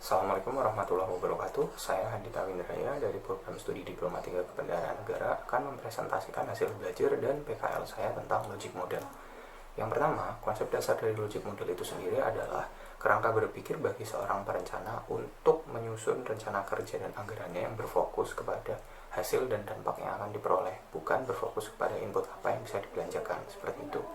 Assalamualaikum warahmatullahi wabarakatuh. Saya Handita Windraya dari program studi Diplomatika Kebendaraan Negara akan mempresentasikan hasil belajar dan PKL saya tentang logic model. Yang pertama, konsep dasar dari logic model itu sendiri adalah kerangka berpikir bagi seorang perencana untuk menyusun rencana kerja dan anggarannya yang berfokus kepada hasil dan dampak yang akan diperoleh, bukan berfokus kepada input apa yang bisa dibelanjakan, seperti itu.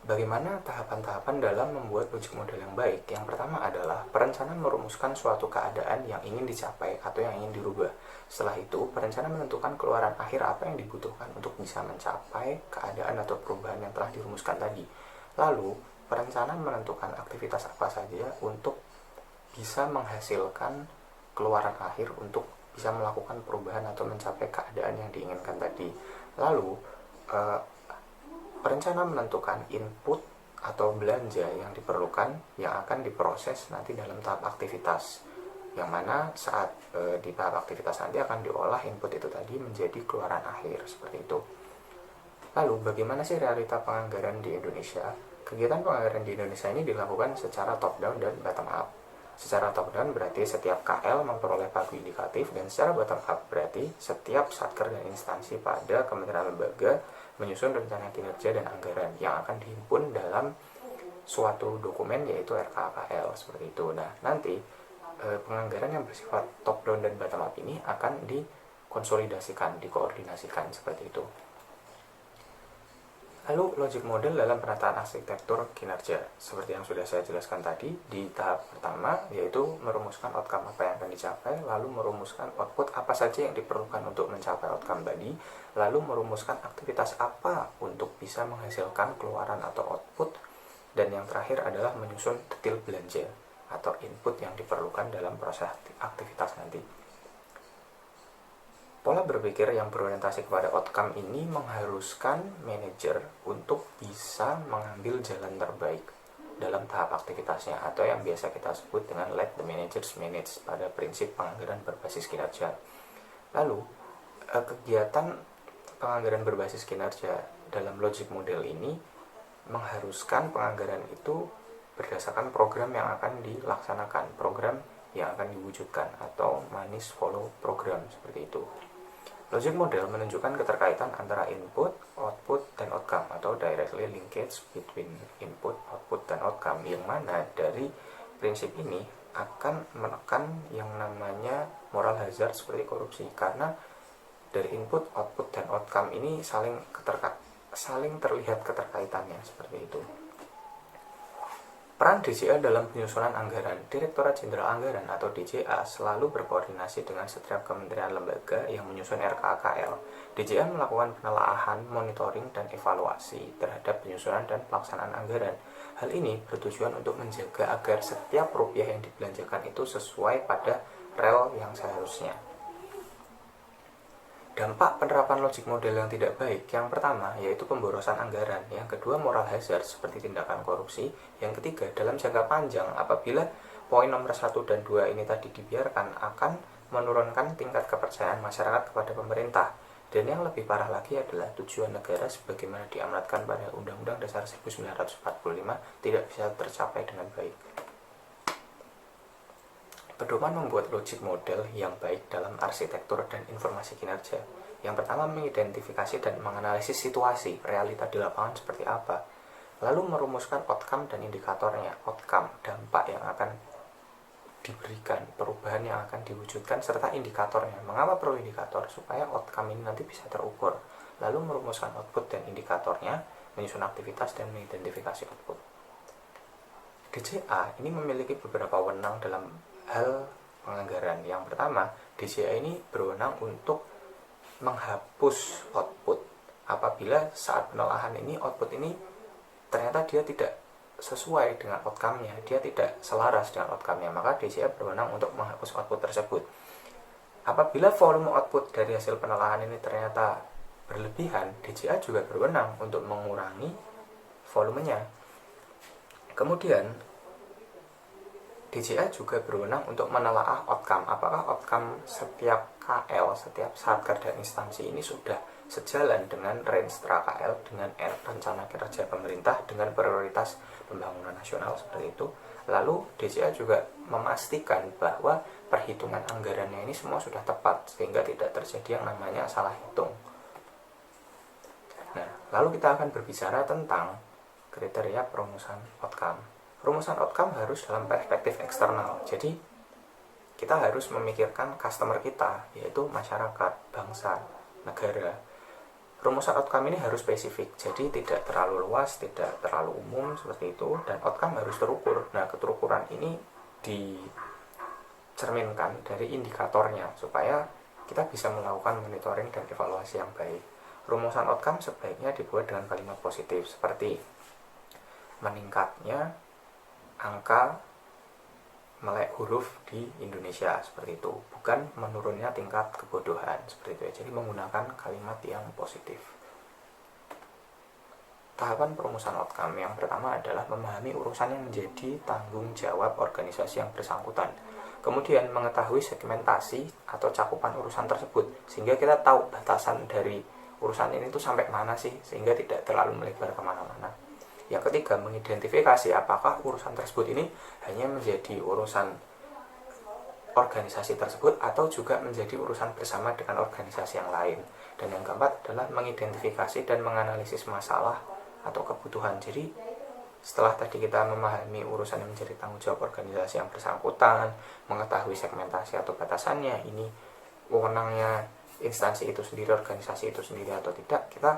Bagaimana tahapan-tahapan dalam membuat logic model yang baik? Yang pertama adalah perencana merumuskan suatu keadaan yang ingin dicapai atau yang ingin dirubah. Setelah itu, perencana menentukan keluaran akhir apa yang dibutuhkan untuk bisa mencapai keadaan atau perubahan yang telah dirumuskan tadi. Lalu, perencana menentukan aktivitas apa saja untuk bisa menghasilkan keluaran akhir untuk bisa melakukan perubahan atau mencapai keadaan yang diinginkan tadi. Lalu, perencana menentukan input atau belanja yang diperlukan yang akan diproses nanti dalam tahap aktivitas, yang mana saat di tahap aktivitas nanti akan diolah input itu tadi menjadi keluaran akhir, seperti itu. Lalu bagaimana sih realita penganggaran di Indonesia? Kegiatan penganggaran di Indonesia ini dilakukan secara top down dan bottom up. Secara top down berarti setiap KL memperoleh pagu indikatif, dan secara bottom up berarti setiap satker dan instansi pada kementerian lembaga menyusun rencana kinerja dan anggaran yang akan dihimpun dalam suatu dokumen yaitu RKKL, seperti itu. Nah, nanti penganggaran yang bersifat top down dan bottom up ini akan dikonsolidasikan, dikoordinasikan, seperti itu. Lalu logic model dalam penataan arsitektur kinerja, seperti yang sudah saya jelaskan tadi di tahap pertama, yaitu merumuskan outcome apa yang akan dicapai, lalu merumuskan output apa saja yang diperlukan untuk mencapai outcome tadi, lalu merumuskan aktivitas apa untuk bisa menghasilkan keluaran atau output, dan yang terakhir adalah menyusun detail belanja atau input yang diperlukan dalam proses aktivitas nanti. Pola berpikir yang berorientasi kepada outcome ini mengharuskan manajer untuk bisa mengambil jalan terbaik dalam tahap aktivitasnya, atau yang biasa kita sebut dengan let the managers manage pada prinsip penganggaran berbasis kinerja. Lalu, kegiatan penganggaran berbasis kinerja dalam logic model ini mengharuskan penganggaran itu berdasarkan program yang akan dilaksanakan, program yang akan diwujudkan, atau manis follow program, seperti itu. Logic model menunjukkan keterkaitan antara input, output, dan outcome, atau directly linkage between input, output, dan outcome, yang mana dari prinsip ini akan menekan yang namanya moral hazard seperti korupsi, karena dari input, output, dan outcome ini saling terlihat keterkaitannya, seperti itu. Peran DJA dalam penyusunan anggaran. Direktorat Jenderal Anggaran atau DJA selalu berkoordinasi dengan setiap kementerian lembaga yang menyusun RKKL. DJA melakukan penelaahan, monitoring, dan evaluasi terhadap penyusunan dan pelaksanaan anggaran. Hal ini bertujuan untuk menjaga agar setiap rupiah yang dibelanjakan itu sesuai pada rel yang seharusnya. Dampak penerapan logic model yang tidak baik, yang pertama yaitu pemborosan anggaran, yang kedua moral hazard seperti tindakan korupsi, yang ketiga dalam jangka panjang apabila poin nomor 1 dan 2 ini tadi dibiarkan akan menurunkan tingkat kepercayaan masyarakat kepada pemerintah, dan yang lebih parah lagi adalah tujuan negara sebagaimana diamanatkan pada Undang-Undang Dasar 1945 tidak bisa tercapai dengan baik. Pedoman membuat logic model yang baik dalam arsitektur dan informasi kinerja. Yang pertama, mengidentifikasi dan menganalisis situasi, realita di lapangan seperti apa. Lalu merumuskan outcome dan indikatornya. Outcome, dampak yang akan diberikan, perubahan yang akan diwujudkan, serta indikatornya. Mengapa perlu indikator? Supaya outcome ini nanti bisa terukur. Lalu merumuskan output dan indikatornya, menyusun aktivitas dan mengidentifikasi output. DJA ini memiliki beberapa wewenang dalam hal penganggaran. Yang pertama, DJA ini berwenang untuk menghapus output apabila saat penelaahan ini output ini ternyata dia tidak sesuai dengan outcome-nya, dia tidak selaras dengan outcome-nya, maka DJA berwenang untuk menghapus output tersebut. Apabila volume output dari hasil penelaahan ini ternyata berlebihan, DJA juga berwenang untuk mengurangi volumenya. Kemudian DJA juga berwenang untuk menelaah outcome, apakah outcome setiap KL, setiap satker dan instansi ini sudah sejalan dengan range KL, dengan rencana kinerja pemerintah, dengan prioritas pembangunan nasional, seperti itu, Lalu DCA juga memastikan bahwa perhitungan anggarannya ini semua sudah tepat sehingga tidak terjadi yang namanya salah hitung. Nah, lalu kita akan berbicara tentang kriteria perumusan outcome. Perumusan outcome harus dalam perspektif eksternal. Jadi kita harus memikirkan customer kita, yaitu masyarakat, bangsa, negara. Rumusan outcome ini harus spesifik, jadi tidak terlalu luas, tidak terlalu umum seperti itu, dan outcome harus terukur. Nah, keterukuran ini dicerminkan dari indikatornya supaya kita bisa melakukan monitoring dan evaluasi yang baik. Rumusan outcome sebaiknya dibuat dengan kalimat positif seperti meningkatnya angka melek huruf di Indonesia, seperti itu, bukan menurunnya tingkat kebodohan, seperti itu ya. Jadi menggunakan kalimat yang positif. Tahapan perumusan outcome yang pertama adalah memahami urusan yang menjadi tanggung jawab organisasi yang bersangkutan, kemudian mengetahui segmentasi atau cakupan urusan tersebut sehingga kita tahu batasan dari urusan ini tuh sampai mana sih, sehingga tidak terlalu melebar kemana-mana. Yang ketiga, mengidentifikasi apakah urusan tersebut ini hanya menjadi urusan organisasi tersebut atau juga menjadi urusan bersama dengan organisasi yang lain. Dan yang keempat adalah mengidentifikasi dan menganalisis masalah atau kebutuhan. Jadi setelah tadi kita memahami urusan yang menjadi tanggung jawab organisasi yang bersangkutan, mengetahui segmentasi atau batasannya, ini wewenangnya instansi itu sendiri, organisasi itu sendiri atau tidak, kita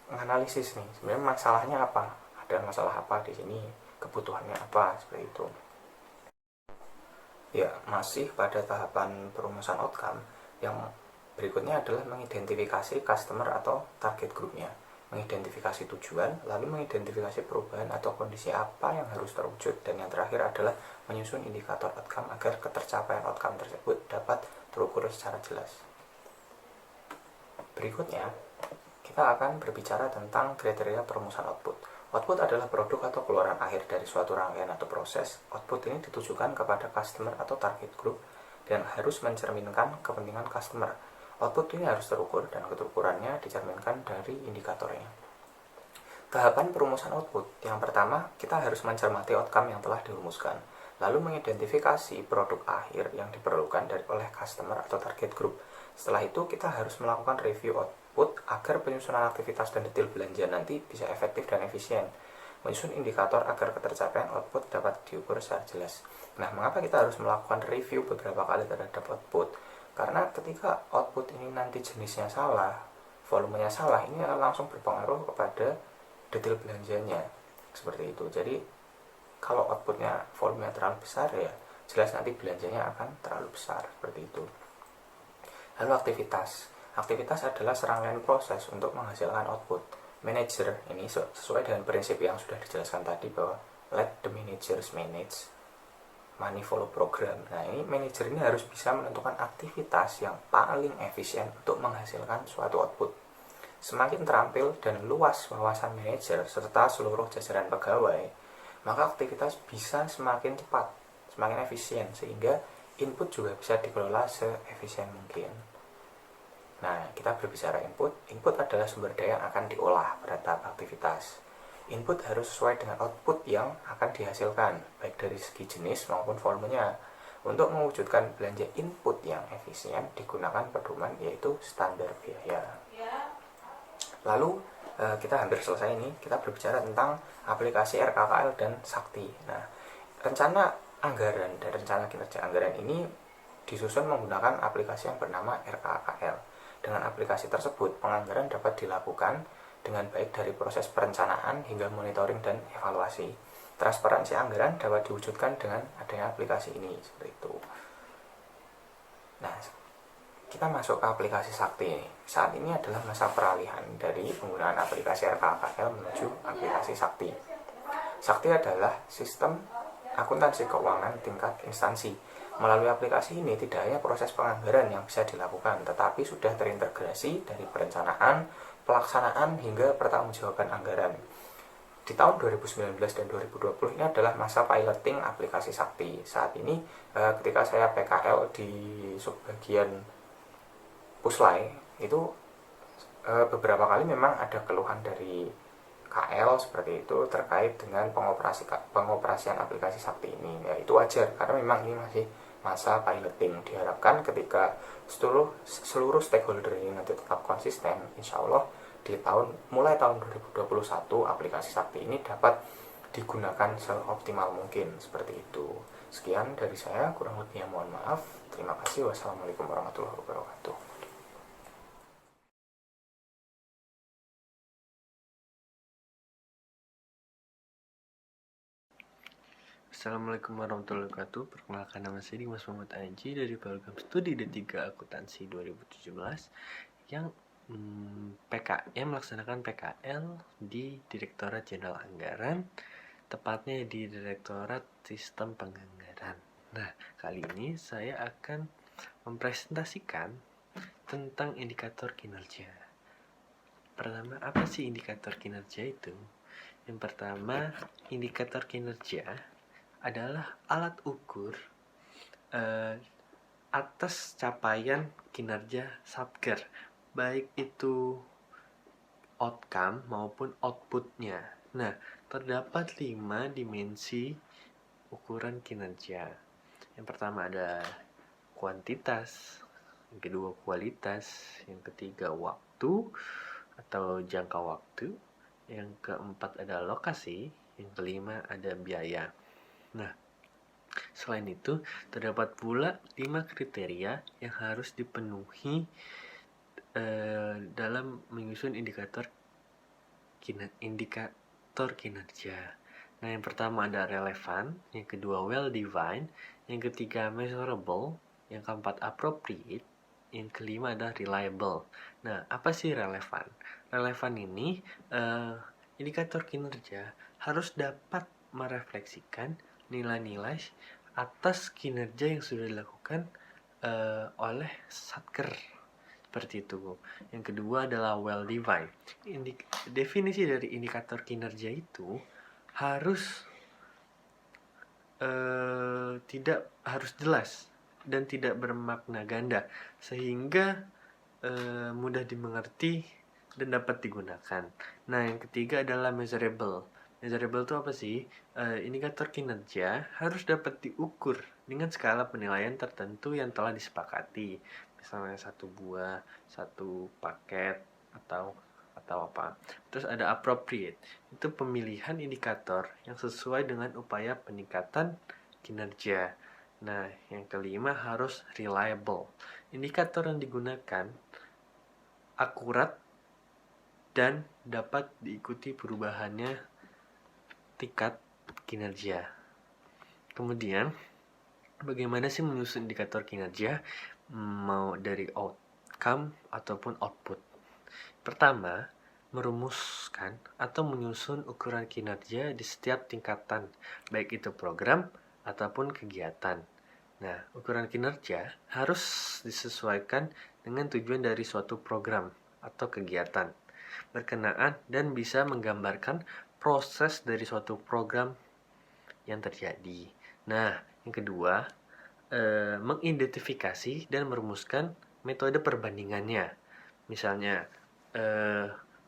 menganalisis nih sebenarnya masalahnya apa, ada masalah apa di sini, kebutuhannya apa, seperti itu. Ya, masih pada tahapan perumusan outcome, yang berikutnya adalah mengidentifikasi customer atau target groupnya, mengidentifikasi tujuan, lalu mengidentifikasi perubahan atau kondisi apa yang harus terwujud, dan yang terakhir adalah menyusun indikator outcome agar ketercapaian outcome tersebut dapat terukur secara jelas. Berikutnya, kita akan berbicara tentang kriteria perumusan output. Output adalah produk atau keluaran akhir dari suatu rangkaian atau proses. Output ini ditujukan kepada customer atau target group dan harus mencerminkan kepentingan customer. Output ini harus terukur dan keterukurannya dicerminkan dari indikatornya. Tahapan perumusan output. Yang pertama, kita harus mencermati outcome yang telah dirumuskan, lalu mengidentifikasi produk akhir yang diperlukan oleh customer atau target group. Setelah itu, kita harus melakukan review output agar penyusunan aktivitas dan detail belanja nanti bisa efektif dan efisien. Menyusun indikator agar ketercapaian output dapat diukur secara jelas. Nah, mengapa kita harus melakukan review beberapa kali terhadap output? Karena ketika output ini nanti jenisnya salah, volumenya salah, ini langsung berpengaruh kepada detail belanjanya. Seperti itu. Jadi, kalau outputnya volumenya terlalu besar, ya jelas nanti belanjanya akan terlalu besar. Seperti itu. Lalu aktivitas. Aktivitas adalah serangkaian proses untuk menghasilkan output. Manager ini sesuai dengan prinsip yang sudah dijelaskan tadi bahwa let the managers manage, money follow program. Nah, ini manajer ini harus bisa menentukan aktivitas yang paling efisien untuk menghasilkan suatu output. Semakin terampil dan luas wawasan manajer serta seluruh jajaran pegawai, maka aktivitas bisa semakin cepat, semakin efisien, sehingga input juga bisa dikelola seefisien mungkin. Nah, kita berbicara input. Input adalah sumber daya yang akan diolah pada tahap aktivitas. Input harus sesuai dengan output yang akan dihasilkan, baik dari segi jenis maupun volumenya. Untuk mewujudkan belanja input yang efisien, digunakan pedoman yaitu standar biaya. Lalu, kita hampir selesai ini. Kita berbicara tentang aplikasi RKKL dan Sakti. Nah, rencana anggaran dan rencana kinerja anggaran ini disusun menggunakan aplikasi yang bernama RKKL. Dengan aplikasi tersebut, penganggaran dapat dilakukan dengan baik dari proses perencanaan hingga monitoring dan evaluasi. Transparansi anggaran dapat diwujudkan dengan adanya aplikasi ini, seperti itu. Nah, kita masuk ke aplikasi Sakti ini. Saat ini adalah masa peralihan dari penggunaan aplikasi RKKL menuju aplikasi Sakti. Sakti adalah sistem akuntansi keuangan tingkat instansi. Melalui aplikasi ini tidak hanya proses penganggaran yang bisa dilakukan, tetapi sudah terintegrasi dari perencanaan, pelaksanaan hingga pertanggungjawaban anggaran. Di tahun 2019 dan 2020 ini adalah masa piloting aplikasi Sakti. Saat ini ketika saya PKL di subbagian Puslai, itu beberapa kali memang ada keluhan dari KL seperti itu terkait dengan pengoperasian aplikasi Sakti ini. Ya itu wajar karena memang ini masih masa piloting. Diharapkan ketika seluruh stakeholder ini nanti tetap konsisten, insya Allah mulai tahun 2021 aplikasi Sakti ini dapat digunakan seoptimal mungkin seperti itu. Sekian dari saya, kurang lebihnya mohon maaf. Terima kasih. Wassalamualaikum warahmatullahi wabarakatuh. Assalamualaikum warahmatullahi wabarakatuh. Perkenalkan, nama saya Dimas Muhammad Aji dari program studi D3 Akuntansi 2017 yang melaksanakan PKL di Direktorat Jenderal Anggaran, tepatnya di Direktorat Sistem Penganggaran. Nah, kali ini saya akan mempresentasikan tentang indikator kinerja. Pertama, apa sih indikator kinerja itu? Yang pertama, indikator kinerja adalah alat ukur atas capaian kinerja Satker, baik itu outcome maupun outputnya. Nah, terdapat 5 dimensi ukuran kinerja. Yang pertama ada kuantitas, yang kedua kualitas, yang ketiga waktu atau jangka waktu, yang keempat ada lokasi, yang kelima ada biaya. Nah, selain itu, terdapat pula 5 kriteria yang harus dipenuhi dalam menyusun indikator kinerja. Nah, yang pertama ada relevan, yang kedua well-defined, yang ketiga measurable, yang keempat appropriate, yang kelima ada reliable. Nah, apa sih relevan? Relevan ini indikator kinerja harus dapat merefleksikan nilai-nilai atas kinerja yang sudah dilakukan oleh Satker, seperti itu. Yang kedua adalah well-defined. Definisi dari indikator kinerja itu harus tidak harus jelas dan tidak bermakna ganda, sehingga mudah dimengerti dan dapat digunakan. Nah, yang ketiga adalah measurable. Measurable itu apa sih? Indikator kinerja harus dapat diukur dengan skala penilaian tertentu yang telah disepakati. Misalnya 1 buah, 1 paket, atau apa. Terus ada appropriate. Itu pemilihan indikator yang sesuai dengan upaya peningkatan kinerja. Nah, yang kelima harus reliable. Indikator yang digunakan akurat dan dapat diikuti perubahannya tingkat kinerja. Kemudian, bagaimana sih menyusun indikator kinerja? Mau dari outcome ataupun output. Pertama, merumuskan atau menyusun ukuran kinerja di setiap tingkatan, baik itu program ataupun kegiatan. Nah, ukuran kinerja harus disesuaikan dengan tujuan dari suatu program atau kegiatan berkenaan dan bisa menggambarkan proses dari suatu program yang terjadi. Nah, yang kedua, mengidentifikasi dan merumuskan metode perbandingannya. Misalnya,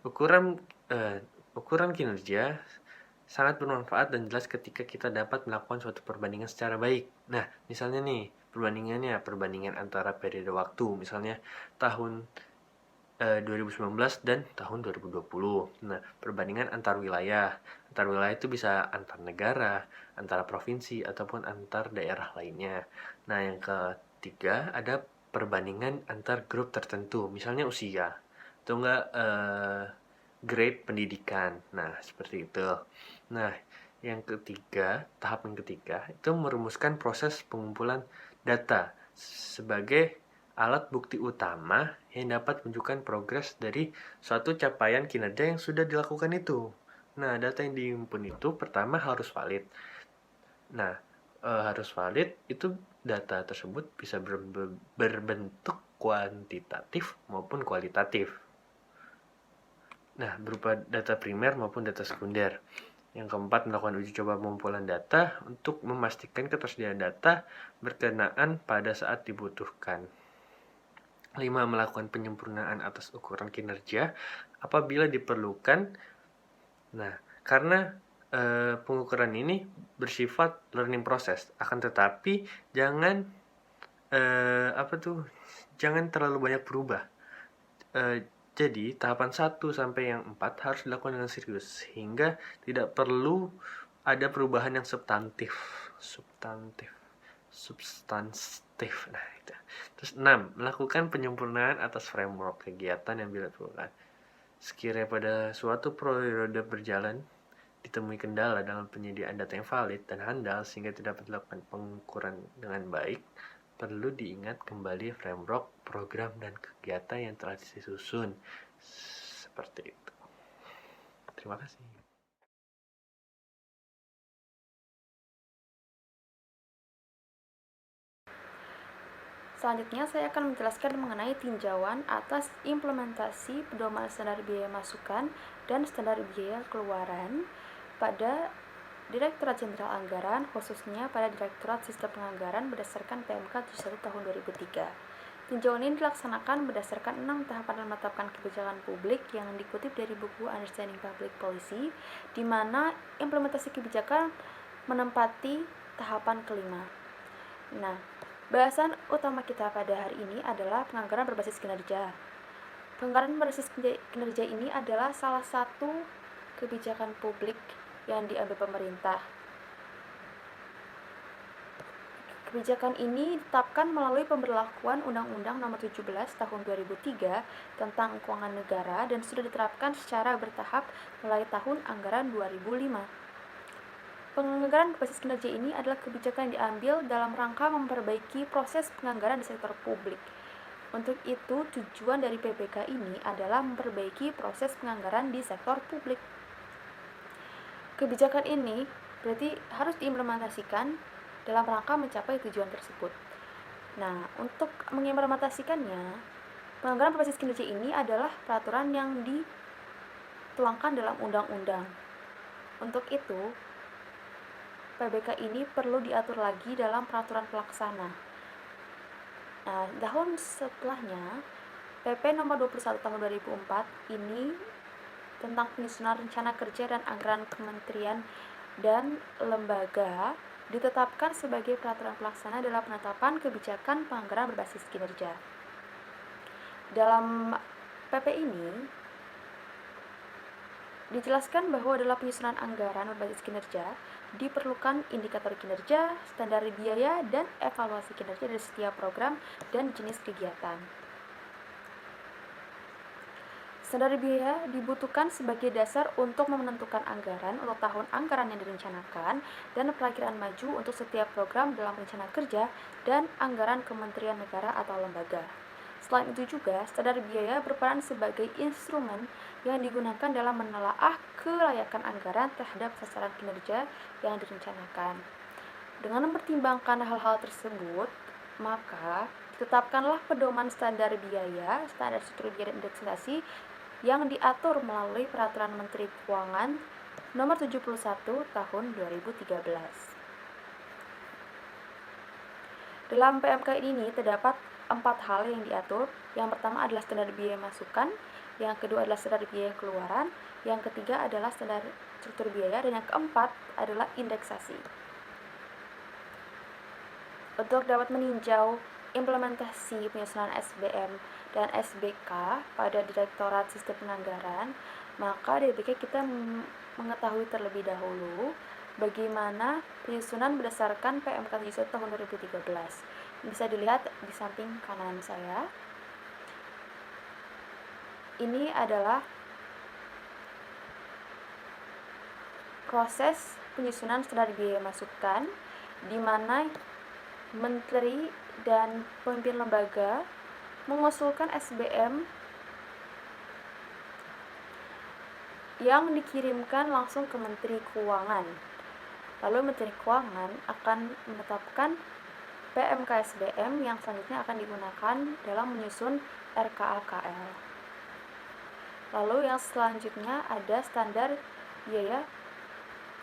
ukuran kinerja sangat bermanfaat dan jelas ketika kita dapat melakukan suatu perbandingan secara baik. Nah, misalnya nih, perbandingan antara periode waktu, misalnya tahun 2019 dan tahun 2020. Nah, perbandingan antar wilayah. Antar wilayah itu bisa antar negara, antara provinsi, ataupun antar daerah lainnya. Nah, yang ketiga ada perbandingan antar grup tertentu, misalnya usia, atau enggak grade pendidikan. Nah, seperti itu. Nah, tahap yang ketiga itu merumuskan proses pengumpulan data sebagai alat bukti utama yang dapat menunjukkan progres dari suatu capaian kinerja yang sudah dilakukan itu. Nah, data yang dihimpun itu pertama harus valid. Nah, harus valid itu data tersebut bisa berbentuk kuantitatif maupun kualitatif. Nah, berupa data primer maupun data sekunder. Yang keempat, melakukan uji coba pengumpulan data untuk memastikan ketersediaan data berkenaan pada saat dibutuhkan. 5. Melakukan penyempurnaan atas ukuran kinerja apabila diperlukan Nah, karena pengukuran ini bersifat learning process, akan tetapi jangan jangan terlalu banyak berubah. Jadi tahapan 1 sampai yang 4 harus dilakukan dengan serius sehingga tidak perlu ada perubahan yang substantif. Nah, itu. Terus 6, melakukan penyempurnaan atas framework kegiatan yang bila diperlukan. Sekiranya pada suatu periode berjalan ditemui kendala dalam penyediaan data yang valid dan handal sehingga tidak dapat dilakukan pengukuran dengan baik, perlu diingat kembali framework, program, dan kegiatan yang telah disusun. Seperti itu. Terima kasih. Selanjutnya saya akan menjelaskan mengenai tinjauan atas implementasi pedoman standar biaya masukan dan standar biaya keluaran pada Direktorat Jenderal Anggaran, khususnya pada Direktorat Sistem Penganggaran berdasarkan PMK 71 tahun 2003. Tinjauan ini dilaksanakan berdasarkan 6 tahapan menetapkan kebijakan publik yang dikutip dari buku Understanding Public Policy, di mana implementasi kebijakan menempati tahapan kelima. Nah, bahasan utama kita pada hari ini adalah penganggaran berbasis kinerja. Penganggaran berbasis kinerja ini adalah salah satu kebijakan publik yang diambil pemerintah. Kebijakan ini ditetapkan melalui pemberlakuan Undang-Undang Nomor 17 Tahun 2003 tentang Keuangan Negara dan sudah diterapkan secara bertahap mulai tahun anggaran 2005. Penganggaran berbasis kinerja ini adalah kebijakan yang diambil dalam rangka memperbaiki proses penganggaran di sektor publik. Untuk itu, tujuan dari PBK ini adalah memperbaiki proses penganggaran di sektor publik. Kebijakan ini berarti harus diimplementasikan dalam rangka mencapai tujuan tersebut. Nah, untuk mengimplementasikannya, penganggaran berbasis kinerja ini adalah peraturan yang dituangkan dalam undang-undang. Untuk itu, PBK ini perlu diatur lagi dalam peraturan pelaksana. Nah, tahun setelahnya, PP nomor 21 tahun 2004 ini tentang penyusunan rencana kerja dan anggaran kementerian dan lembaga ditetapkan sebagai peraturan pelaksana dalam penetapan kebijakan penganggaran berbasis kinerja. Dalam PP ini dijelaskan bahwa dalam penyusunan anggaran berbasis kinerja diperlukan indikator kinerja, standar biaya, dan evaluasi kinerja dari setiap program dan jenis kegiatan. Standar biaya dibutuhkan sebagai dasar untuk menentukan anggaran untuk tahun anggaran yang direncanakan dan perakiraan maju untuk setiap program dalam rencana kerja dan anggaran kementerian negara atau lembaga. Selain itu juga, standar biaya berperan sebagai instrumen yang digunakan dalam menelaah kelayakan anggaran terhadap sasaran kinerja yang direncanakan. Dengan mempertimbangkan hal-hal tersebut, maka ditetapkanlah pedoman standar biaya, standar struktur biaya dan indeksasi yang diatur melalui Peraturan Menteri Keuangan Nomor 71 Tahun 2013. Dalam PMK ini terdapat 4 hal yang diatur. Yang pertama adalah standar biaya masukan, yang kedua adalah standar biaya keluaran, yang ketiga adalah standar struktur biaya, dan yang keempat adalah indeksasi. Untuk dapat meninjau implementasi penyusunan SBM dan SBK pada Direktorat Sistem Penganggaran, maka dari BK kita mengetahui terlebih dahulu bagaimana penyusunan berdasarkan PMK 71 tahun 2013. Bisa dilihat di samping kanan saya. Ini adalah proses penyusunan standar biaya masukan di mana menteri dan pemimpin lembaga mengusulkan SBM yang dikirimkan langsung ke Menteri Keuangan. Lalu Menteri Keuangan akan menetapkan PMK SBM yang selanjutnya akan digunakan dalam menyusun RKA-KL. Lalu yang selanjutnya ada standar biaya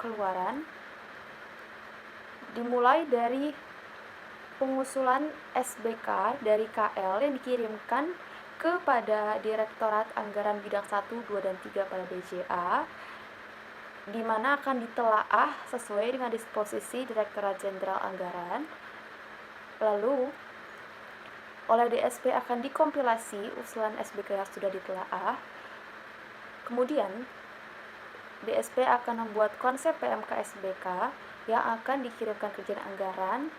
keluaran, dimulai dari pengusulan SBK dari KL yang dikirimkan kepada Direktorat Anggaran Bidang 1, 2, dan 3 pada DJA. di mana akan ditelaah sesuai dengan disposisi Direktorat Jenderal Anggaran. Lalu oleh DSP akan dikompilasi usulan SBK yang sudah ditelaah. Kemudian DSP akan membuat konsep PMK SBK yang akan dikirimkan ke Dirjen Anggaran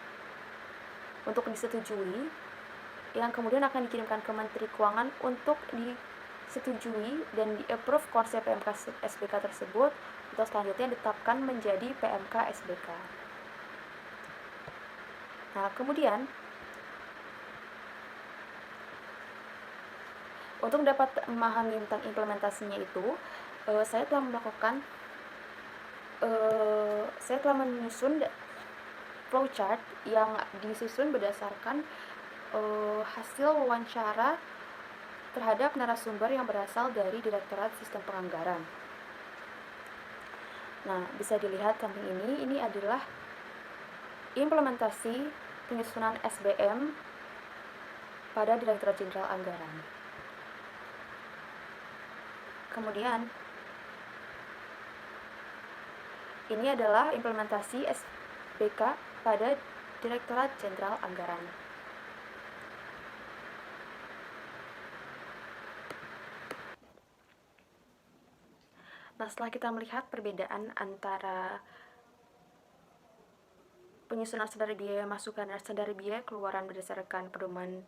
untuk disetujui, yang kemudian akan dikirimkan ke Menteri Keuangan untuk disetujui dan di-approve konsep PMK SBK tersebut untuk selanjutnya ditetapkan menjadi PMK SBK. Nah, kemudian untuk dapat memahami tentang implementasinya itu, saya telah menyusun flowchart yang disusun berdasarkan hasil wawancara terhadap narasumber yang berasal dari Direktorat Sistem Penganggaran. Nah, bisa dilihat samping ini adalah implementasi penyusunan SBM pada Direktorat Jenderal Anggaran. Kemudian ini adalah implementasi SBK pada Direktorat Jenderal Anggaran. Nah, setelah kita melihat perbedaan antara penyusunan standar biaya masukan dan standar biaya keluaran berdasarkan pedoman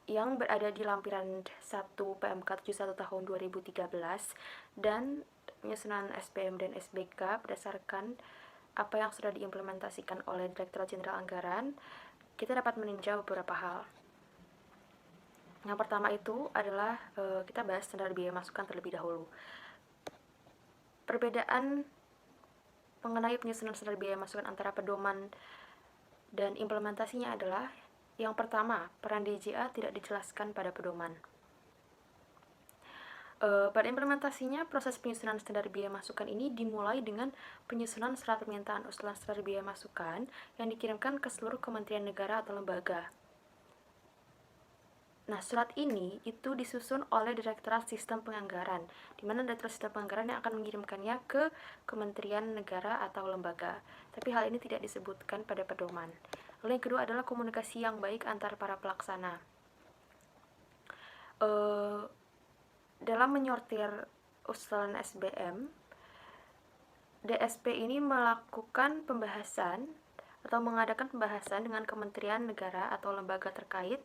yang berada di lampiran 1 PMK 71 tahun 2013 dan penyusunan SBM dan SBK berdasarkan apa yang sudah diimplementasikan oleh Direktorat Jenderal Anggaran, kita dapat meninjau beberapa hal. Yang pertama itu adalah kita bahas standar biaya masukan terlebih dahulu. Perbedaan mengenai penyusunan standar biaya masukan antara pedoman dan implementasinya adalah yang pertama, peran DJA tidak dijelaskan pada pedoman. Pada implementasinya, proses penyusunan standar biaya masukan ini dimulai dengan penyusunan surat permintaan usulan standar biaya masukan yang dikirimkan ke seluruh kementerian negara atau lembaga. Nah, surat ini itu disusun oleh Direktorat Sistem Penganggaran, di mana Direktorat Sistem Penganggaran yang akan mengirimkannya ke kementerian negara atau lembaga. Tapi hal ini tidak disebutkan pada pedoman. Lalu yang kedua adalah komunikasi yang baik antar para pelaksana. Dalam menyortir usulan SBM, DSP ini melakukan pembahasan atau mengadakan pembahasan dengan kementerian negara atau lembaga terkait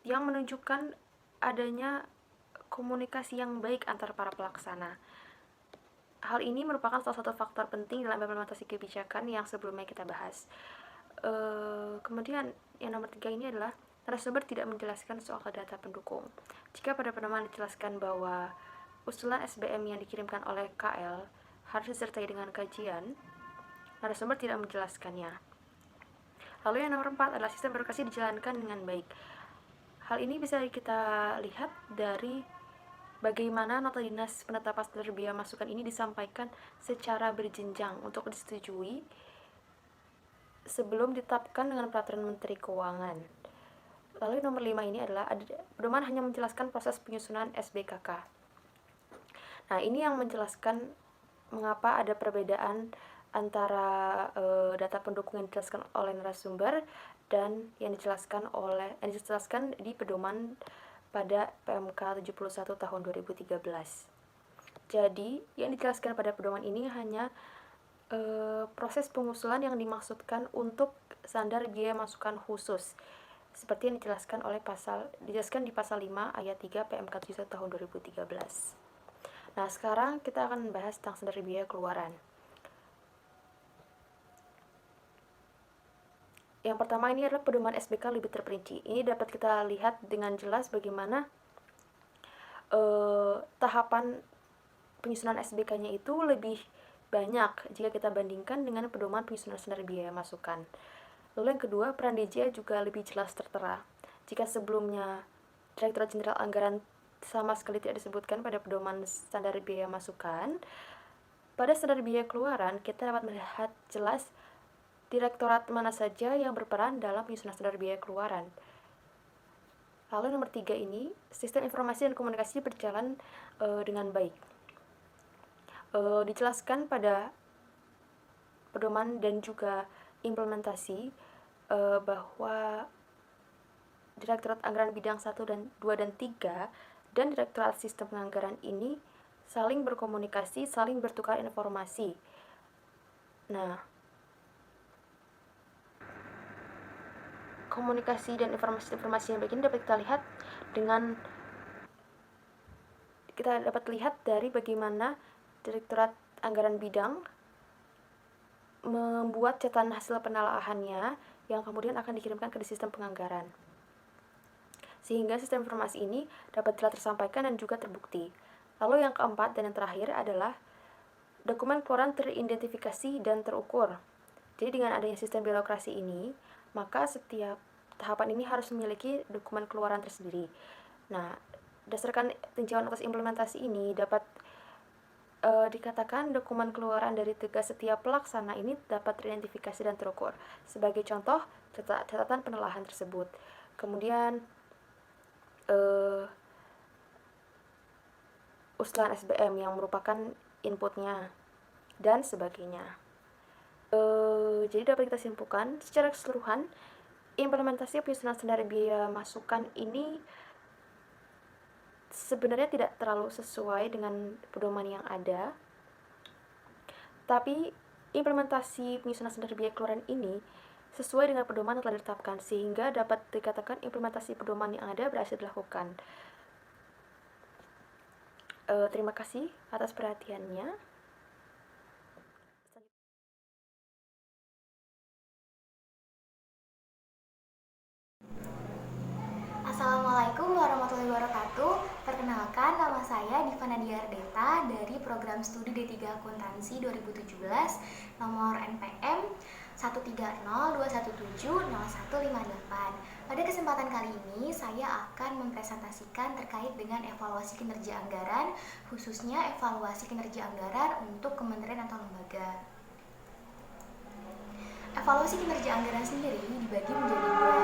yang menunjukkan adanya komunikasi yang baik antar para pelaksana. Hal ini merupakan salah satu faktor penting dalam implementasi kebijakan yang sebelumnya kita bahas. Kemudian yang nomor 3 ini adalah narasumber tidak menjelaskan soal data pendukung. Jika pada pedoman dijelaskan bahwa usulan SBM yang dikirimkan oleh KL harus disertai dengan kajian, narasumber tidak menjelaskannya. Lalu yang nomor 4 adalah sistem birokrasi dijalankan dengan baik. Hal ini bisa kita lihat dari bagaimana nota dinas penetapan standar biaya masukan ini disampaikan secara berjenjang untuk disetujui sebelum ditetapkan dengan peraturan Menteri Keuangan. Lalu nomor 5 ini adalah pedoman hanya menjelaskan proses penyusunan SBKK. Nah, ini yang menjelaskan mengapa ada perbedaan antara data pendukung yang dijelaskan oleh narasumber dan yang dijelaskan di pedoman pada PMK 71 tahun 2013. Jadi, yang dijelaskan pada pedoman ini hanya proses pengusulan yang dimaksudkan untuk standar biaya masukan khusus seperti yang dijelaskan di pasal 5 ayat 3 PMK 71 tahun 2013. Nah, sekarang kita akan membahas tentang standar biaya keluaran. Yang pertama ini adalah pedoman SBK lebih terperinci. Ini dapat kita lihat dengan jelas bagaimana tahapan penyusunan SBK-nya itu lebih banyak jika kita bandingkan dengan pedoman penyusunan standar biaya masukan. Lalu yang kedua, peran DJA juga lebih jelas tertera. Jika sebelumnya Direktorat Jenderal Anggaran sama sekali tidak disebutkan pada pedoman standar biaya masukan, pada standar biaya keluaran kita dapat melihat jelas direktorat mana saja yang berperan dalam penyusunan standar biaya keluaran. Lalu nomor 3 ini, sistem informasi dan komunikasi berjalan dengan baik. dijelaskan pada pedoman dan juga implementasi bahwa Direktorat Anggaran Bidang 1 dan 2 dan 3 dan Direktorat Sistem Penganggaran ini saling berkomunikasi, saling bertukar informasi. Nah, komunikasi dan informasi yang begini dapat kita dapat lihat dari bagaimana Direktorat Anggaran Bidang membuat catatan hasil penelaahannya yang kemudian akan dikirimkan ke sistem penganggaran. Sehingga sistem informasi ini dapat tersampaikan dan juga terbukti. Lalu yang keempat dan yang terakhir adalah dokumen keluaran teridentifikasi dan terukur. Jadi dengan adanya sistem birokrasi ini, maka setiap tahapan ini harus memiliki dokumen keluaran tersendiri. Nah, berdasarkan tinjauan atas implementasi ini dapat dikatakan dokumen keluaran dari tugas setiap pelaksana ini dapat teridentifikasi dan terukur. Sebagai contoh, catatan penelaahan tersebut. Kemudian usulan SBM yang merupakan inputnya dan sebagainya. Jadi dapat kita simpulkan secara keseluruhan implementasi penyusunan standar biaya masukan ini sebenarnya tidak terlalu sesuai dengan pedoman yang ada, tapi implementasi penyusunan standar biaya keluaran ini sesuai dengan pedoman yang telah ditetapkan, sehingga dapat dikatakan implementasi pedoman yang ada berhasil dilakukan. Terima kasih atas perhatiannya. Assalamualaikum warahmatullahi wabarakatuh. Perkenalkan, nama saya Diva Nadia Ardeta dari Program Studi D3 Akuntansi 2017, nomor NPM 13021700158. Pada kesempatan kali ini, saya akan mempresentasikan terkait dengan evaluasi kinerja anggaran, khususnya evaluasi kinerja anggaran untuk kementerian atau lembaga. Evaluasi kinerja anggaran sendiri dibagi menjadi dua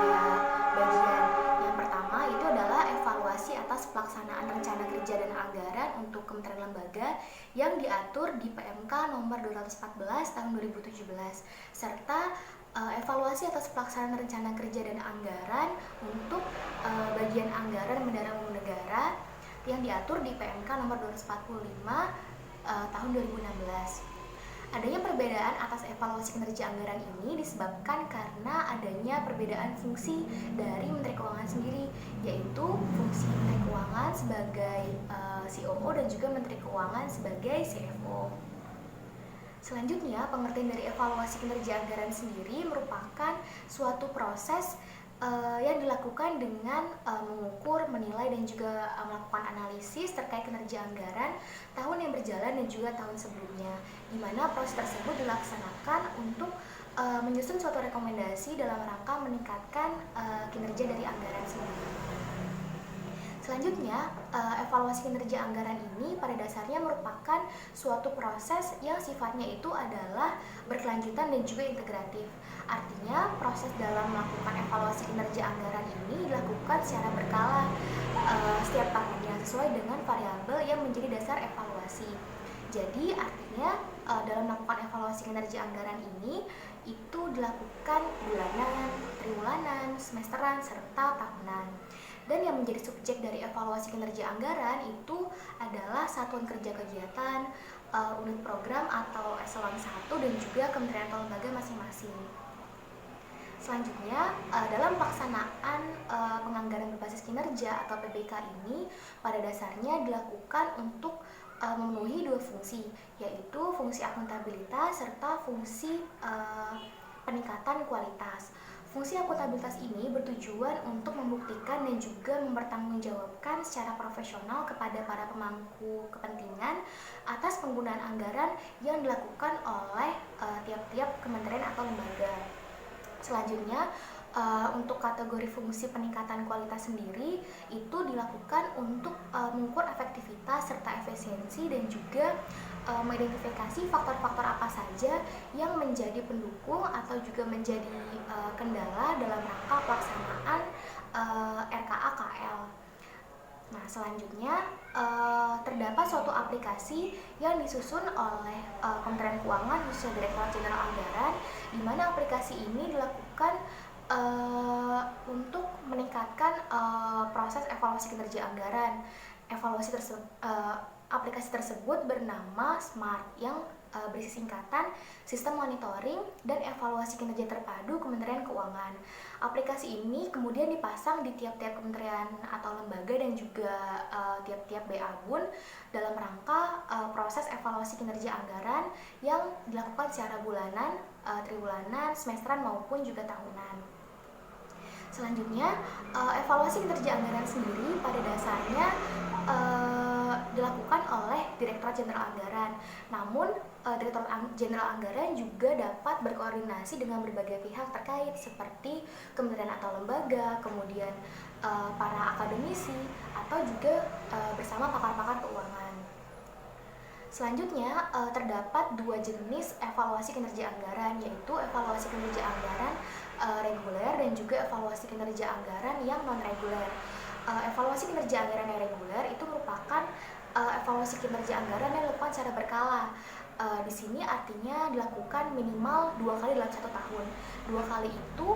bagian. Yang pertama itu adalah evaluasi atas pelaksanaan rencana kerja dan anggaran untuk kementerian lembaga yang diatur di PMK nomor 214 tahun 2017, serta evaluasi atas pelaksanaan rencana kerja dan anggaran untuk bagian anggaran bendahara umum negara yang diatur di PMK nomor 245 tahun 2016. Adanya perbedaan atas evaluasi kinerja anggaran ini disebabkan karena adanya perbedaan fungsi dari Menteri Keuangan sendiri, yaitu fungsi Menteri Keuangan sebagai COO dan juga Menteri Keuangan sebagai CFO. Selanjutnya, pengertian dari evaluasi kinerja anggaran sendiri merupakan suatu proses yang dilakukan dengan mengukur, menilai, dan juga melakukan analisis terkait kinerja anggaran tahun yang berjalan dan juga tahun sebelumnya, di mana proses tersebut dilaksanakan untuk menyusun suatu rekomendasi dalam rangka meningkatkan kinerja dari anggaran sendiri. Selanjutnya, evaluasi kinerja anggaran ini pada dasarnya merupakan suatu proses yang sifatnya itu adalah berkelanjutan dan juga integratif. Artinya, proses dalam melakukan evaluasi kinerja anggaran ini dilakukan secara berkala setiap tahunnya sesuai dengan variabel yang menjadi dasar evaluasi. Jadi, artinya dalam melakukan evaluasi kinerja anggaran ini itu dilakukan bulanan, triwulan, semesteran, serta tahunan. Dan yang menjadi subjek dari evaluasi kinerja anggaran itu adalah satuan kerja kegiatan, unit program atau eselon 1 dan juga kementerian atau lembaga masing-masing. Selanjutnya, dalam pelaksanaan penganggaran berbasis kinerja atau PBK ini pada dasarnya dilakukan untuk memenuhi dua fungsi, yaitu fungsi akuntabilitas serta fungsi peningkatan kualitas. Fungsi akuntabilitas ini bertujuan untuk membuktikan dan juga mempertanggungjawabkan secara profesional kepada para pemangku kepentingan atas penggunaan anggaran yang dilakukan oleh tiap-tiap kementerian atau lembaga. Selanjutnya, untuk kategori fungsi peningkatan kualitas sendiri itu dilakukan untuk mengukur efektivitas serta efisiensi dan juga mengidentifikasi faktor-faktor apa saja yang menjadi pendukung atau juga menjadi kendala dalam rangka pelaksanaan RKA KL. Nah, selanjutnya terdapat suatu aplikasi yang disusun oleh Kementerian Keuangan khususnya Direktorat Jenderal Anggaran, di mana aplikasi ini dilakukan untuk meningkatkan proses evaluasi kinerja anggaran. Aplikasi tersebut bernama SMART yang berisi singkatan Sistem Monitoring dan Evaluasi Kinerja Terpadu Kementerian Keuangan. Aplikasi ini kemudian dipasang di tiap-tiap kementerian atau lembaga dan juga tiap-tiap BA-BUN dalam rangka proses evaluasi kinerja anggaran yang dilakukan secara bulanan, triwulan, semesteran maupun juga tahunan. Selanjutnya, evaluasi kinerja anggaran sendiri pada dasarnya dilakukan oleh Direktorat Jenderal Anggaran. Namun, Direktorat Jenderal Anggaran juga dapat berkoordinasi dengan berbagai pihak terkait seperti kementerian atau lembaga, kemudian para akademisi, atau juga bersama pakar-pakar keuangan. Selanjutnya, terdapat dua jenis evaluasi kinerja anggaran, yaitu evaluasi kinerja anggaran reguler dan juga evaluasi kinerja anggaran yang non-reguler. Evaluasi kinerja anggaran yang reguler itu merupakan evaluasi kinerja anggaran yang dilakukan secara berkala. Di sini artinya dilakukan minimal 2 kali dalam 1 tahun. 2 kali itu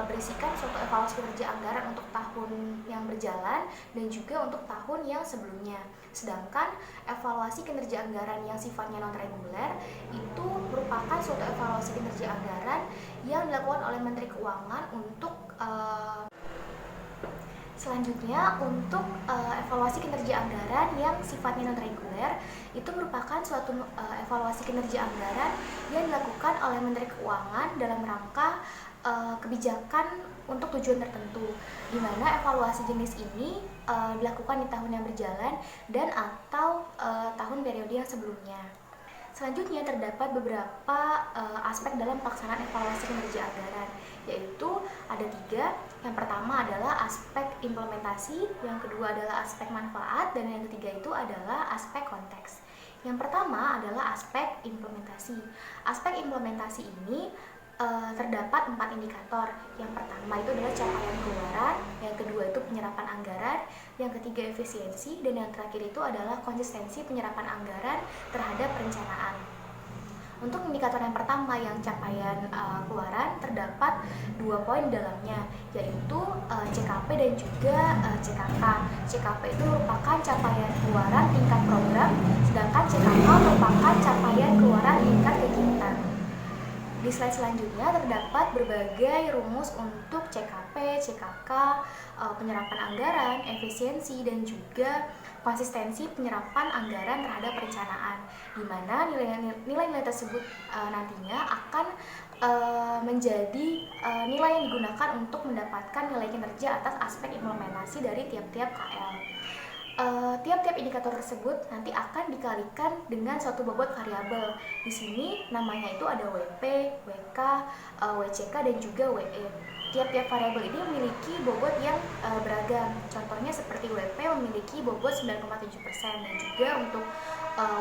berisikan suatu evaluasi kinerja anggaran untuk tahun yang berjalan dan juga untuk tahun yang sebelumnya. Sedangkan evaluasi kinerja anggaran yang sifatnya non-reguler itu merupakan suatu evaluasi kinerja anggaran yang dilakukan oleh Menteri Keuangan untuk selanjutnya, untuk evaluasi kinerja anggaran yang sifatnya non-reguler itu merupakan suatu evaluasi kinerja anggaran yang dilakukan oleh Menteri Keuangan dalam rangka kebijakan untuk tujuan tertentu, di mana evaluasi jenis ini dilakukan di tahun yang berjalan dan atau tahun periode yang sebelumnya. Selanjutnya, terdapat beberapa aspek dalam pelaksanaan evaluasi kinerja anggaran, yaitu ada 3. Yang pertama adalah aspek implementasi, yang kedua adalah aspek manfaat, dan yang ketiga itu adalah aspek konteks. Yang pertama adalah aspek implementasi. Aspek implementasi ini terdapat 4 indikator. Yang pertama itu adalah capaian keluaran, yang kedua itu penyerapan anggaran, yang ketiga efisiensi, dan yang terakhir itu adalah konsistensi penyerapan anggaran terhadap perencanaan. Untuk indikator yang pertama yang capaian keluaran terdapat 2 poin dalamnya, yaitu CKP dan juga CKK. CKP itu merupakan capaian keluaran tingkat program, sedangkan CKK merupakan capaian keluaran tingkat kegiatan. Di slide selanjutnya terdapat berbagai rumus untuk CKP, CKK, penyerapan anggaran, efisiensi, dan juga konsistensi penyerapan anggaran terhadap perencanaan, di mana nilai-nilai tersebut nantinya akan menjadi nilai yang digunakan untuk mendapatkan nilai kinerja atas aspek implementasi dari tiap-tiap KL. Tiap-tiap indikator tersebut nanti akan dikalikan dengan suatu bobot variabel. Di sini namanya itu ada WP, WK, WCK, dan juga WE. Tiap-tiap variabel ini memiliki bobot yang beragam. Contohnya seperti WP memiliki bobot 9,7% dan juga untuk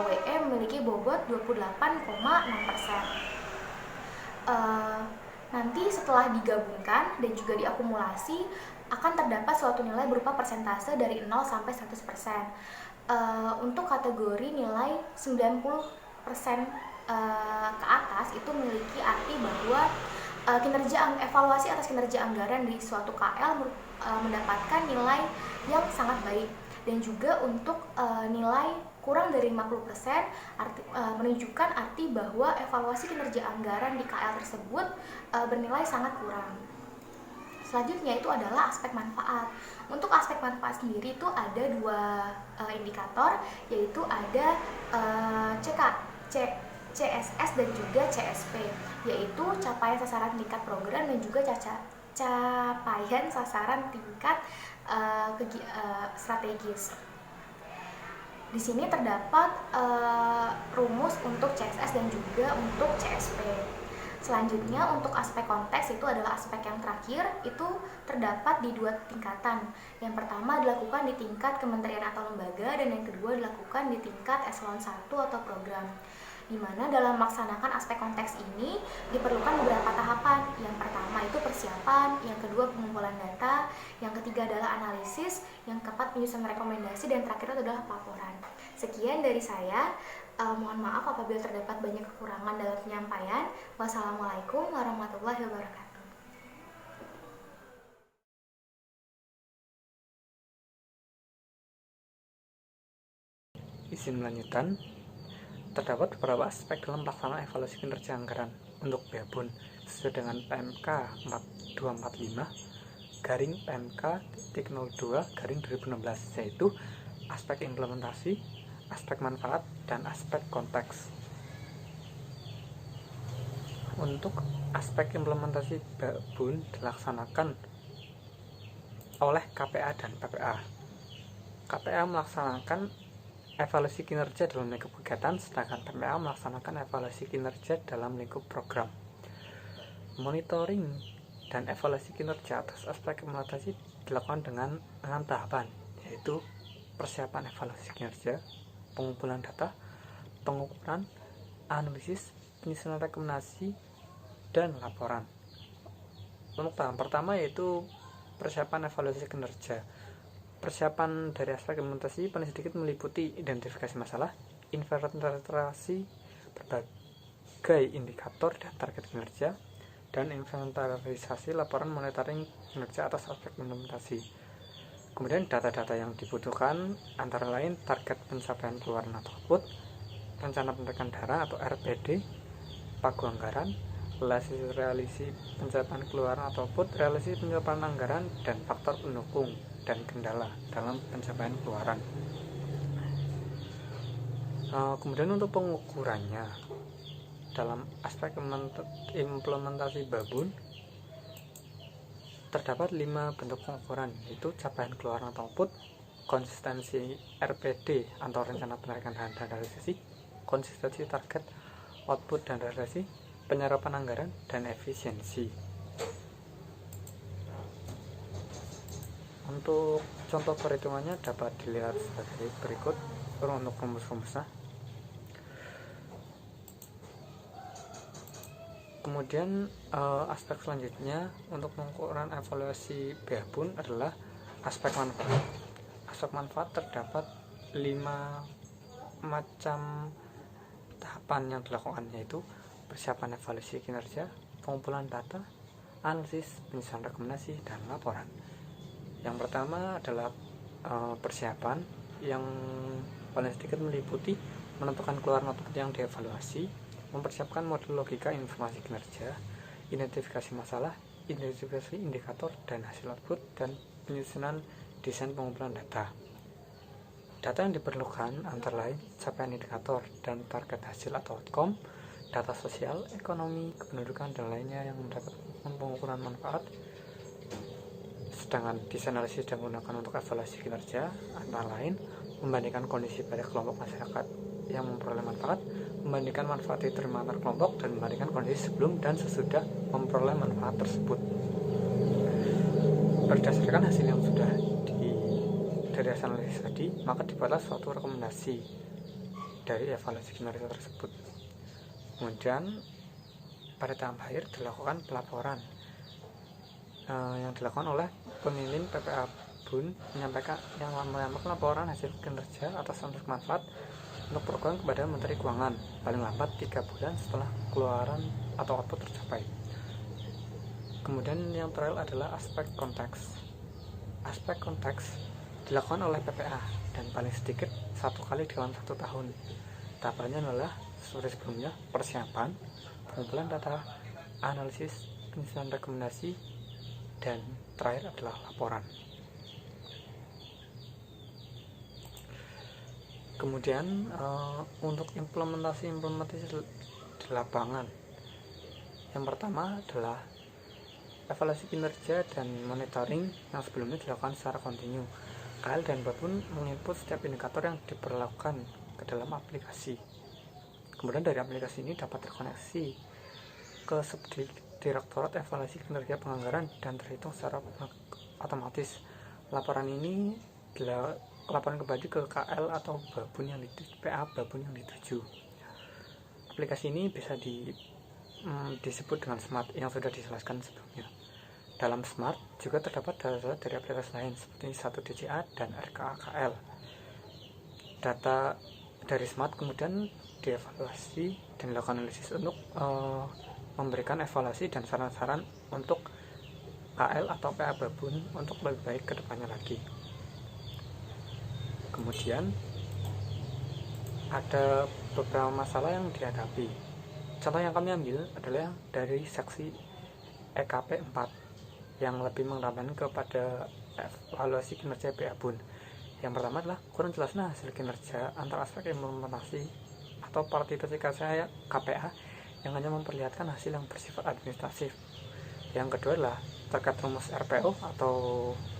WE memiliki bobot 28,6%. Nanti setelah digabungkan dan juga diakumulasi akan terdapat suatu nilai berupa persentase dari 0 sampai 100%. Untuk kategori nilai 90% ke atas itu memiliki arti bahwa evaluasi atas kinerja anggaran di suatu KL mendapatkan nilai yang sangat baik, dan juga untuk nilai kurang dari 50% menunjukkan arti bahwa evaluasi kinerja anggaran di KL tersebut bernilai sangat kurang. Selanjutnya itu adalah aspek manfaat. Untuk aspek manfaat sendiri itu ada 2 indikator, yaitu ada CSS dan juga CSP, yaitu capaian sasaran tingkat program dan juga capaian sasaran tingkat strategis. Di sini terdapat rumus untuk CSS dan juga untuk CSP. Selanjutnya untuk aspek konteks itu adalah aspek yang terakhir, itu terdapat di 2 tingkatan. Yang pertama dilakukan di tingkat kementerian atau lembaga, dan yang kedua dilakukan di tingkat eselon 1 atau program. di mana dalam melaksanakan aspek konteks ini diperlukan beberapa tahapan. Yang pertama itu persiapan, yang kedua pengumpulan data, yang ketiga adalah analisis, yang keempat penyusunan rekomendasi, dan terakhir itu adalah pelaporan. Sekian dari saya. Mohon maaf apabila terdapat banyak kekurangan dalam penyampaian. Wassalamualaikum warahmatullahi wabarakatuh. Izin melanjutkan, terdapat beberapa aspek dalam pelaksanaan evaluasi kinerja anggaran untuk BEABUN sesuai dengan PMK 4245 garing PMK 02 garing 2016, yaitu aspek implementasi, aspek manfaat, dan aspek konteks. Untuk aspek implementasi BEABUN dilaksanakan oleh KPA dan PPA. KPA melaksanakan evaluasi kinerja dalam lingkup kegiatan, sedangkan PPA melaksanakan evaluasi kinerja dalam lingkup program. Monitoring dan evaluasi kinerja atas aspek implementasi dilakukan dengan 6 tahapan, yaitu persiapan evaluasi kinerja, pengumpulan data, pengukuran, analisis, penyusunan rekomendasi, dan laporan. Untuk tahap pertama yaitu persiapan evaluasi kinerja. Persiapan dari aspek implementasi paling sedikit meliputi identifikasi masalah, inventarisasi berbagai indikator dan target kinerja, dan inventarisasi laporan monitoring kinerja atas aspek implementasi. Kemudian data-data yang dibutuhkan antara lain target pencapaian keluaran atau output, rencana penerimaan daerah atau RPD, pagu anggaran, realisasi pencapaian keluaran atau output, realisasi pencapaian anggaran, dan faktor pendukung dan kendala dalam pencapaian keluaran. Kemudian untuk pengukurannya, dalam aspek implementasi BEABUN terdapat 5 bentuk pengukuran, yaitu capaian keluaran atau output, konsistensi RPD atau rencana penarikan dan realisasi, konsistensi target output dan realisasi, penyerapan anggaran, dan efisiensi. Untuk contoh perhitungannya dapat dilihat sebagai berikut untuk rumus-rumusnya. Kemudian aspek selanjutnya untuk pengukuran evaluasi BEABUN adalah aspek manfaat. Aspek manfaat terdapat 5 macam tahapan yang dilakukan, yaitu persiapan evaluasi kinerja, pengumpulan data, analisis, penyusunan rekomendasi, dan laporan. Yang pertama adalah persiapan, yang paling sedikit meliputi menentukan keluaran output yang dievaluasi, mempersiapkan model logika informasi kinerja, identifikasi masalah, identifikasi indikator dan hasil output, dan penyusunan desain pengumpulan data. Data yang diperlukan antara lain capaian indikator dan target hasil atau outcome, data sosial, ekonomi, kependudukan, dan lainnya yang mendapat pengukuran manfaat. Sedangkan desain analisis yang digunakan untuk evaluasi kinerja antara lain membandingkan kondisi pada kelompok masyarakat yang memperoleh manfaat, membandingkan manfaat diterima antar kelompok, dan membandingkan kondisi sebelum dan sesudah memperoleh manfaat tersebut. Berdasarkan hasil yang sudah dari hasil analisis tadi, maka dibuatlah suatu rekomendasi dari evaluasi kinerja tersebut. Kemudian pada tahap akhir dilakukan pelaporan yang dilakukan oleh pemimpin PPA BUN menyampaikan laporan hasil kinerja atas aspek manfaat untuk program kepada Menteri Keuangan paling lambat 3 bulan setelah keluaran atau output tercapai. Kemudian yang terakhir adalah aspek konteks. Aspek konteks dilakukan oleh PPA dan paling sedikit 1 kali dalam 1 tahun. Tahapannya adalah seperti sebelumnya: persiapan, pengumpulan data, analisis, penyusunan rekomendasi, dan terakhir adalah laporan. Kemudian untuk implementasi di lapangan, yang pertama adalah evaluasi kinerja dan monitoring yang sebelumnya dilakukan secara kontinu. KL dan BEABUN menginput setiap indikator yang diperlakukan ke dalam aplikasi. Kemudian dari aplikasi ini dapat terkoneksi ke Subdirektorat Evaluasi Kinerja Penganggaran dan terhitung secara otomatis. Laporan ini laporan kembali ke KL atau BEABUN yang PA BEABUN yang dituju. aplikasi ini bisa disebut dengan smart yang sudah dijelaskan sebelumnya. Dalam smart juga terdapat data dari aplikasi lain seperti 1DCA dan RKAKL. Data dari smart kemudian dievaluasi dan dilakukan analisis untuk memberikan evaluasi dan saran-saran untuk KL atau PA Babun untuk lebih baik ke depannya lagi. Kemudian ada beberapa masalah yang dihadapi. Contoh yang kami ambil adalah dari seksi EKP 4 yang lebih mengenalkan kepada evaluasi kinerja PA Bun. Yang pertama adalah kurang jelasnya hasil kinerja antara aspek implementasi atau partisipasi KPA yang hanya memperlihatkan hasil yang bersifat administratif. Yang kedua adalah terkait rumus RPO atau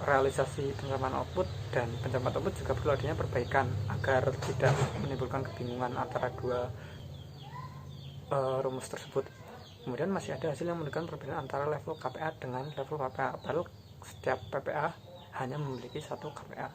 realisasi pencapaian output dan pencapaian output juga perlu adanya perbaikan agar tidak menimbulkan kebingungan antara dua rumus tersebut. Kemudian masih ada hasil yang menunjukkan perbedaan antara level KPA dengan level PPA, padahal setiap PPA hanya memiliki satu KPA.